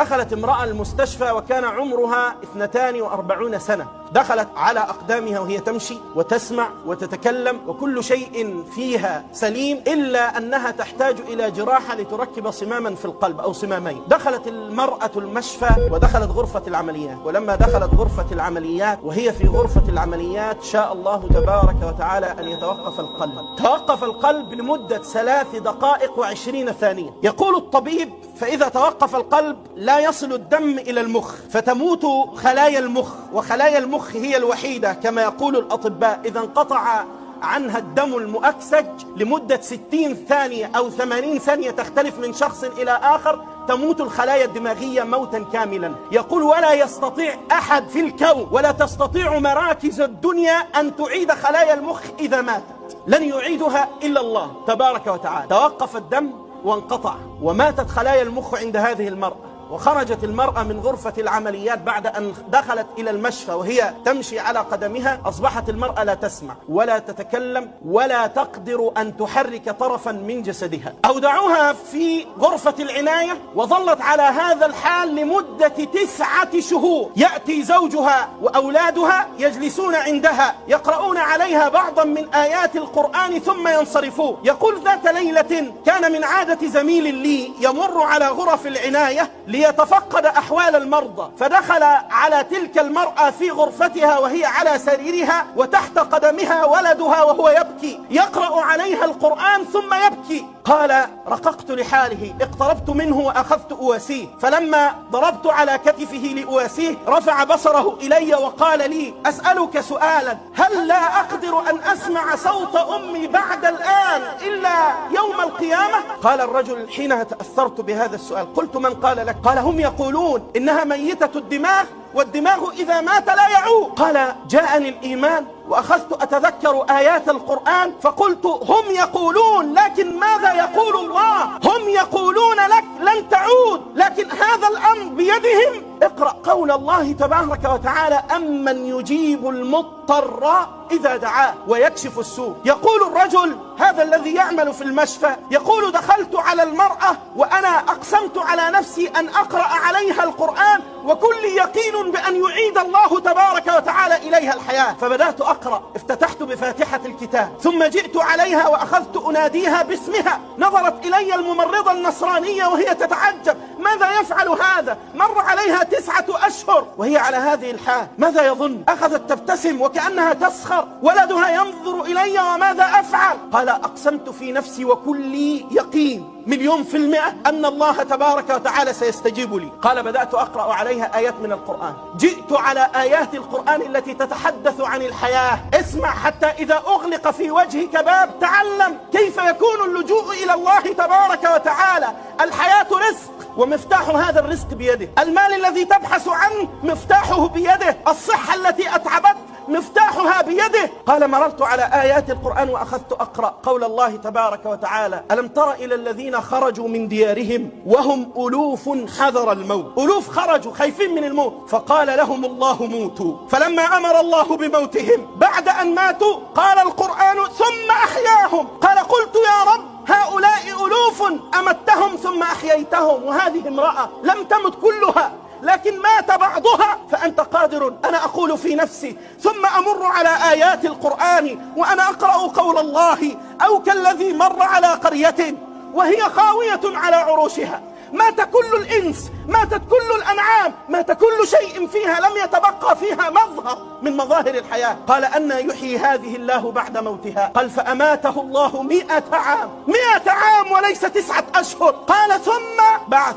دخلت امرأة المستشفى وكان عمرها 42 سنة. دخلت على أقدامها وهي تمشي وتسمع وتتكلم وكل شيء فيها سليم، إلا أنها تحتاج إلى جراحة لتركب صماما في القلب أو صمامين. دخلت المرأة المشفى ودخلت غرفة العمليات، ولما دخلت غرفة العمليات وهي في غرفة العمليات شاء الله تبارك وتعالى أن يتوقف القلب. توقف القلب لمدة 3 دقائق و20 ثانية. يقول الطبيب: فإذا توقف القلب لا يصل الدم إلى المخ فتموت خلايا المخ، وخلايا المخ هي الوحيدة كما يقول الأطباء إذا انقطع عنها الدم المؤكسج لمدة 60 ثانية أو 80 ثانية تختلف من شخص إلى آخر، تموت الخلايا الدماغية موتا كاملا. يقول: ولا يستطيع أحد في الكون ولا تستطيع مراكز الدنيا أن تعيد خلايا المخ إذا ماتت، لن يعيدها إلا الله تبارك وتعالى. توقف الدم وانقطع وماتت خلايا المخ عند هذه المرأة. وخرجت المرأة من غرفة العمليات بعد أن دخلت إلى المشفى وهي تمشي على قدمها. أصبحت المرأة لا تسمع ولا تتكلم ولا تقدر أن تحرك طرفا من جسدها. أودعوها في غرفة العناية وظلت على هذا الحال لمدة 9 شهور. يأتي زوجها وأولادها يجلسون عندها يقرؤون عليها بعضا من آيات القرآن ثم ينصرفون. يقول: ذات ليلة كان من عادة زميل لي يمر على غرف العناية ليتفقد أحوال المرضى، فدخل على تلك المرأة في غرفتها وهي على سريرها وتحت قدمها ولدها وهو يبكي يقرأ عليها القرآن ثم يبكي. قال: رققت لحاله، اقتربت منه وأخذت أواسيه، فلما ضربت على كتفه لأواسيه رفع بصره إلي وقال لي: أسألك سؤالا، هل لا أقدر أن أسمع صوت أمي بعد الآن إلا يوم القيامة؟ قال الرجل حينها تأثرت بهذا السؤال، قلت: من قال لك؟ قال: هم يقولون إنها ميتة الدماغ والدماغ إذا مات لا يعود. قال: جاءني الإيمان وأخذت أتذكر آيات القرآن فقلت: هم يقولون، لكن ماذا يقول الله؟ هم يقولون لك لن تعود، لكن هذا الأمر بيدهم. اقرأ قول الله تبارك وتعالى: أمن يجيب المضطر إذا دعاه ويكشف السوء. يقول الرجل هذا الذي يعمل في المشفى، يقول: دخلت على المرأة وأنا أقسمت على نفسي أن أقرأ عليها القرآن وكل يقين بأن يعيد الله تبارك وتعالى إليها الحياة. فبدأت أقرأ، افتتحت بفاتحة الكتاب ثم جئت عليها وأخذت أناديها باسمها. نظرت إلي الممرضة النصرانية وهي تتعجب: ماذا يفعل هذا؟ مر عليها 9 أشهر وهي على هذه الحال، ماذا يظن؟ أخذت تبتسم وكأنها تسخر. ولدها ينظر إلي: وماذا أفعل؟ قال: أقسمت في نفسي وكلي يقين 100% أن الله تبارك وتعالى سيستجيب لي. قال: بدأت أقرأ عليها آيات من القرآن، جئت على آيات القرآن التي تتحدث عن الحياة. اسمع، حتى إذا أغلق في وجهك باب تعلم كيف يكون اللجوء إلى الله تبارك وتعالى. الحياة رزق ومفتاح هذا الرزق بيده، المال الذي تبحث عنه مفتاحه بيده، الصحة التي أتعبت مفتاحها بيده. قال: مررت على آيات القرآن وأخذت أقرأ قول الله تبارك وتعالى: ألم تر إلى الذين خرجوا من ديارهم وهم ألوف حذر الموت. ألوف خرجوا خايفين من الموت، فقال لهم الله: موتوا. فلما أمر الله بموتهم بعد أن ماتوا قال القرآن: ثم أحياهم. قال: قلت يا رب، هؤلاء ألوف أمتهم ثم أحييتهم، وهذه امرأة لم تمت كلها لكن مات بعضها، فأنت قادر. أنا أقول في نفسي ثم أمر على آيات القرآن وأنا أقرأ قول الله: أو كالذي مر على قرية وهي خاوية على عروشها، مات كل الإنس، ماتت كل الأنعام، مات كل شيء فيها، لم يتبقى فيها مظهر من مظاهر الحياة. قال: أن يحيي هذه الله بعد موتها؟ قال: فأماته الله 100 عام، 100 عام وليس 9 أشهر. قال: ثم بعث.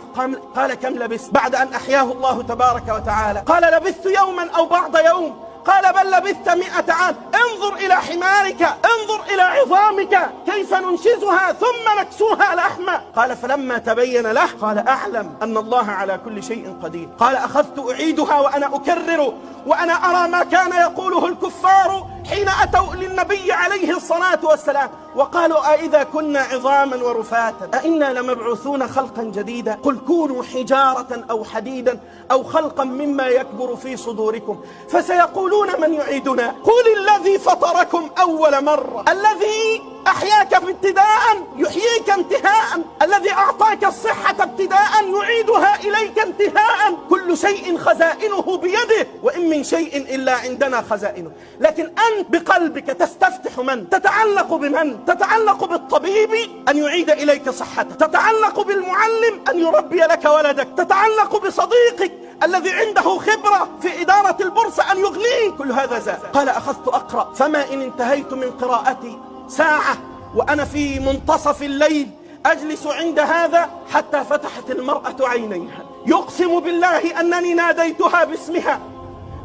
قال: كم لبثت بعد أن أحياه الله تبارك وتعالى؟ قال: لبثت يوما أو بعض يوم. قال: بل لبثت 100 عام. انظر إلى حمارك، انظر إلى عظامك كيف ننشزها ثم نكسوها لحما. قال: فلما تبين له قال: أعلم أن الله على كل شيء قدير. قال: أخذت أعيدها وأنا أكرر وأنا أرى ما كان يقوله الكفار حين أتوا للنبي عليه الصلاة والسلام. وقالوا أئذا كنا عظاما ورفاتا أئنا لمبعوثون خلقا جديدا قل كونوا حجارة أو حديدا أو خلقا مما يكبر في صدوركم فسيقولون من يعيدنا قل الذي فطركم أول مرة الذي أحياك ابتداء يحييك انتهاء الذي أعطاك الصحة ابتداء يعيدها إليك انتهاء كل شيء خزائنه بيده وإن من شيء إلا عندنا خزائنه. لكن أنت بقلبك تستفتح من؟ تتعلق بمن؟ تتعلق بالطبيب أن يعيد إليك صحتك، تتعلق بالمعلم أن يربي لك ولدك، تتعلق بصديقك الذي عنده خبرة في إدارة البورصة أن يغنيه. كل هذا زاد. قال أخذت أقرأ فما إن انتهيت من قراءتي ساعة وأنا في منتصف الليل أجلس عند هذا حتى فتحت المرأة عينيها، يقسم بالله أنني ناديتها باسمها،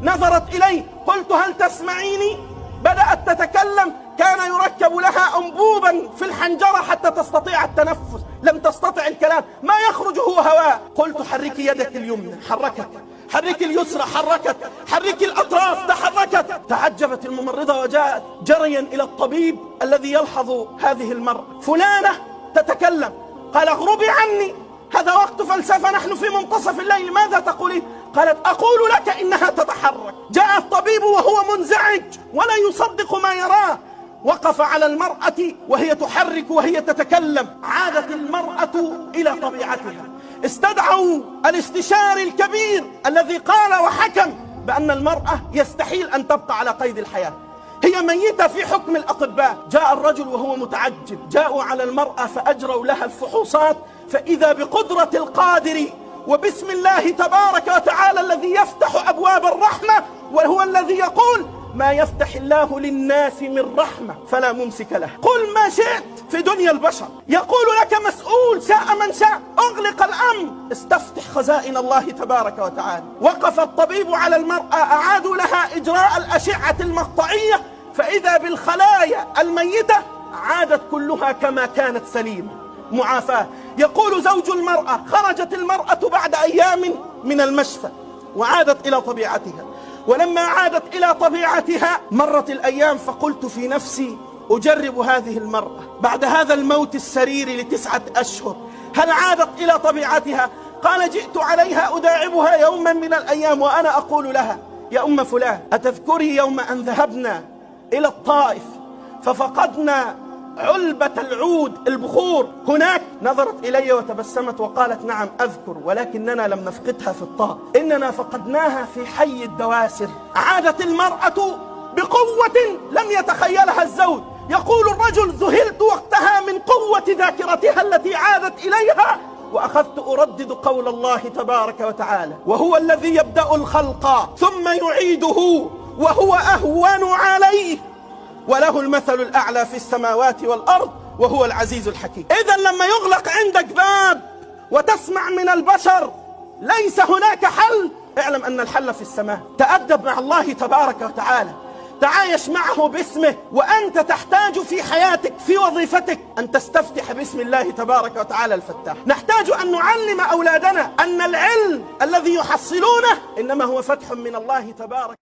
نظرت إلي، قلت هل تسمعيني؟ بدأت تتكلم، كان يركب لها أنبوبا في الحنجرة حتى تستطيع التنفس، لم تستطع الكلام، ما يخرج هو هواء. قلت حركي يدك اليمنى، حركت، حركي اليسرى، حركت، حركي الأطراف، تحركت. تعجبت الممرضة وجاءت جريا إلى الطبيب الذي يلحظ هذه المرأة. فلانة تتكلم، قال اغربي عني، هذا وقت فلسفة، نحن في منتصف الليل، ماذا تقولين؟ قالت أقول لك إنها تتحرك. جاء الطبيب وهو منزعج ولا يصدق ما يراه، وقف على المرأة وهي تحرك وهي تتكلم. عادت المرأة إلى طبيعتها. استدعوا الاستشاري الكبير الذي قال وحكم بأن المرأة يستحيل أن تبقى على قيد الحياة، هي ميتة في حكم الأطباء. جاء الرجل وهو متعجب، جاءوا على المرأة فأجروا لها الفحوصات، فإذا بقدرة القادر وبسم الله تبارك وتعالى الذي يفتح أبواب الرحمة، وهو الذي يقول ما يفتح الله للناس من رحمة فلا ممسك له. قل ما شئت في دنيا البشر، يقول لك مسؤول شاء من شاء، اغلق الأمر، استفتح خزائن الله تبارك وتعالى. وقف الطبيب على المرأة، أعادوا لها إجراء الأشعة المقطعية، فإذا بالخلايا الميتة عادت كلها كما كانت سليمة معافاة. يقول زوج المرأة خرجت المرأة بعد أيام من المشفى وعادت إلى طبيعتها، ولما عادت إلى طبيعتها مرت الأيام، فقلت في نفسي أجرب هذه المرأة بعد هذا الموت السرير ل9 أشهر، هل عادت إلى طبيعتها؟ قال جئت عليها أداعبها يوما من الأيام وأنا أقول لها يا أم فلان أتذكري يوم أن ذهبنا إلى الطائف ففقدنا علبة العود البخور هناك؟ نظرت إلي وتبسمت وقالت نعم أذكر، ولكننا لم نفقدها في الطائف، إننا فقدناها في حي الدواسر. عادت المرأة بقوة لم يتخيلها الزوج. يقول الرجل ذهلت وقتها من قوة ذاكرتها التي عادت إليها، وأخذت أردد قول الله تبارك وتعالى وهو الذي يبدأ الخلق ثم يعيده وهو أهون عليه وله المثل الأعلى في السماوات والأرض وهو العزيز الحكيم. إذن لما يغلق عندك باب وتسمع من البشر ليس هناك حل، اعلم أن الحل في السماء. تأدب مع الله تبارك وتعالى، تعايش معه باسمه، وأنت تحتاج في حياتك في وظيفتك أن تستفتح باسم الله تبارك وتعالى الفتاح. نحتاج أن نعلم أولادنا أن العلم الذي يحصلونه إنما هو فتح من الله تبارك